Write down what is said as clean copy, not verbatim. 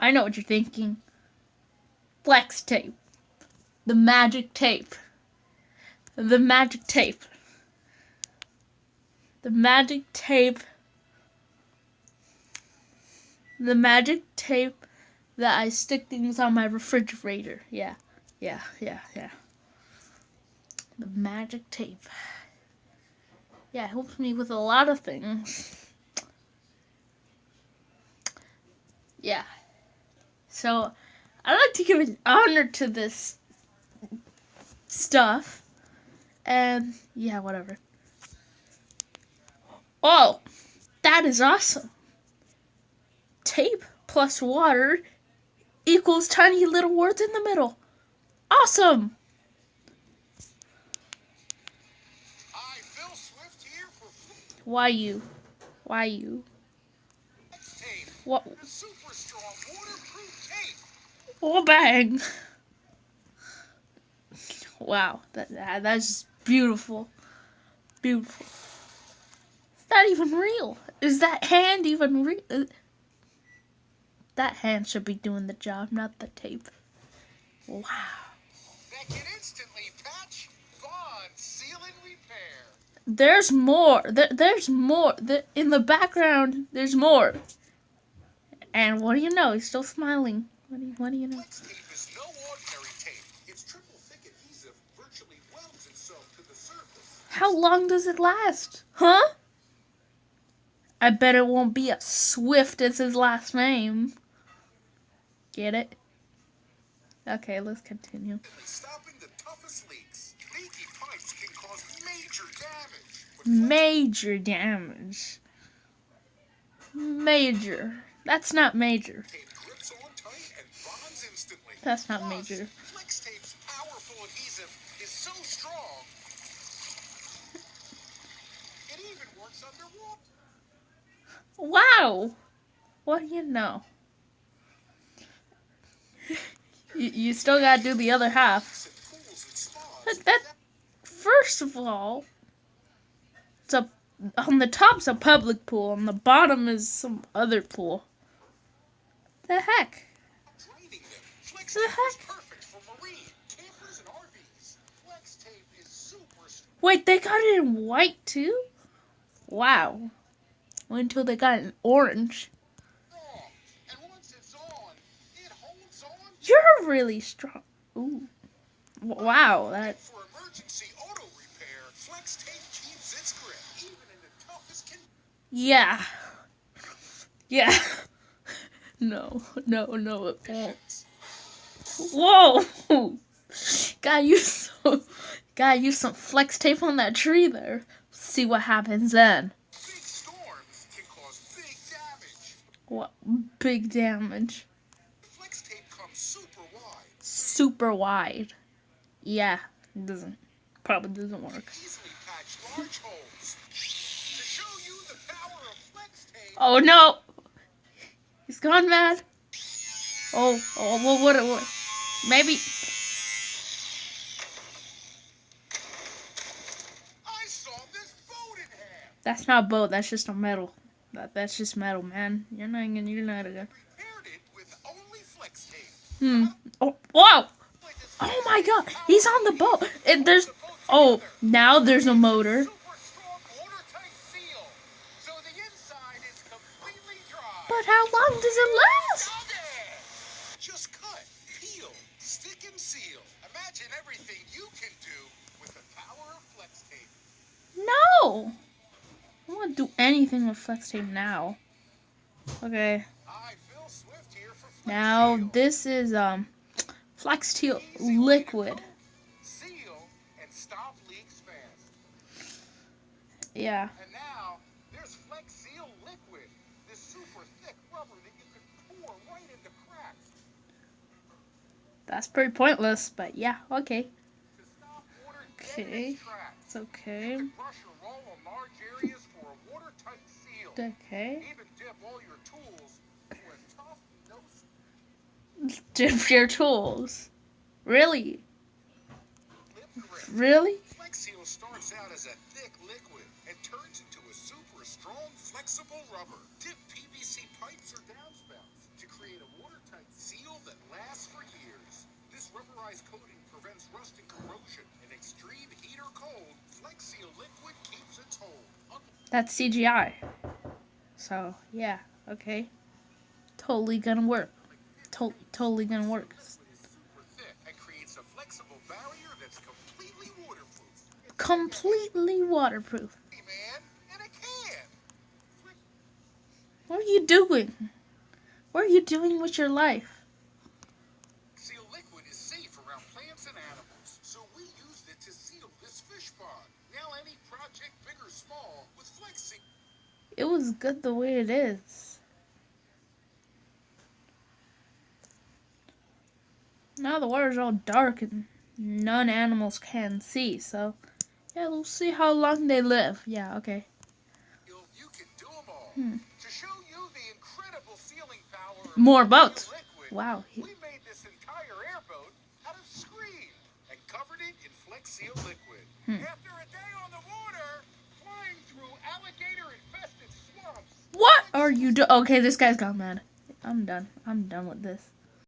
I know what you're thinking. Flex tape. The magic tape. The magic tape. The magic tape. The magic tape that I stick things on my refrigerator. Yeah. The magic tape. Yeah, it helps me with a lot of things. Yeah. So, I like to give an honor to this stuff. And, yeah, whatever. Oh, that is awesome. Tape plus water equals tiny little words in the middle. Awesome. Why you? What? Super strong waterproof tape. Oh, bang. Wow, that's beautiful. Beautiful. Is that even real? Is that hand even real? That hand should be doing the job, not the tape. Wow. That can instantly patch, bond, seal, and repair. There's more. There's more. In the background, there's more. And what do you know? He's still smiling. What do you know? Flex tape is no ordinary tape. Its triple thick adhesive virtually welds itself to the surface. How long does it last? Huh? I bet it won't be as swift as his last name. Get it? Okay, let's continue. Stopping the toughest leaks. Leaky pipes can cause major damage. Major damage. Major. That's not major. Tape grips on tight and bonds instantly. That's not major. Flex tape's powerful adhesive is so strong, it even works underwater. Wow. What do you know? You still gotta do the other half. First of all, on the top's a public pool, on the bottom is some other pool. The heck? Flex The tape is heck? perfect for marine, campers, and RVs. Flex tape is super strong. Wait, they got it in white too? Wow. Wait until they got it in orange. And once it's on, it holds on. You're really strong. Ooh. Wow, that. For emergency auto repair, Flex tape keeps its grip even in the toughest conditions. Yeah. Yeah. No, it won't. Whoa! Gotta use some flex tape on that tree there. See what happens then. Big storms can cause big damage. What big damage? Flex tape comes super wide. Super wide. Yeah, it probably doesn't work. Easily patch large holes. To show you the power of flex tape. Oh no! He's gone mad. Oh, what? Maybe. I saw this boat in half. That's not a boat. That's just a metal. That's just metal, man. You're not gonna. Repaired it with only flex tape. Oh, whoa! Oh my God! He's on the boat. And there's. Oh, now there's a motor. Super strong watertight seal. So the inside is completely dry. But how long does it last? Just cut, peel, stick, and seal. Imagine everything you can do with the power of flex tape. No! I don't want to do anything with flex tape now. Okay. Hi, Phil Swift here for Flex Now Seal. this is flex tape liquid. Seal and stop leaks fast. Yeah. And now there's Flex Seal liquid. This super thick rubber that you can pour right into cracks. That's pretty pointless, but yeah, okay. To stop water Okay. dead in its tracks. It's okay. You can brush or roll on large areas for a watertight seal. Okay. Even dip all your tools for a tough, no Dip your tools. Really? slip grip. Really? Flex Seal starts out as a thick liquid and turns into a super strong, flexible rubber. Dip PVC pipes or downspouts to create a watertight specialized coating prevents rust and corrosion. In extreme heat or cold, Flex Seal liquid keeps its hold. That's CGI. So, yeah, okay. Totally gonna work. Totally gonna work. Liquid is super thick and creates a flexible barrier that's completely waterproof. It's Completely waterproof. like a man in a can. What are you doing? What are you doing with your life? Seal liquid is safe around plants and animals, so we used it to seal this fish pond. Now any project, big or small, with Flex Seal. It was good the way it is. Now the water's all dark and none animals can see, so yeah, we'll see how long they live. Yeah, okay. You can do them all. Hmm. To show you the incredible sealing power of More Flex boats. Seal liquid, Wow. we made this entire airboat out of screen and covered it in Flex Seal liquid. After a day on the water, flying through alligator-infested swamps. What are you doing? Okay, this guy's gone mad. I'm done. I'm done with this.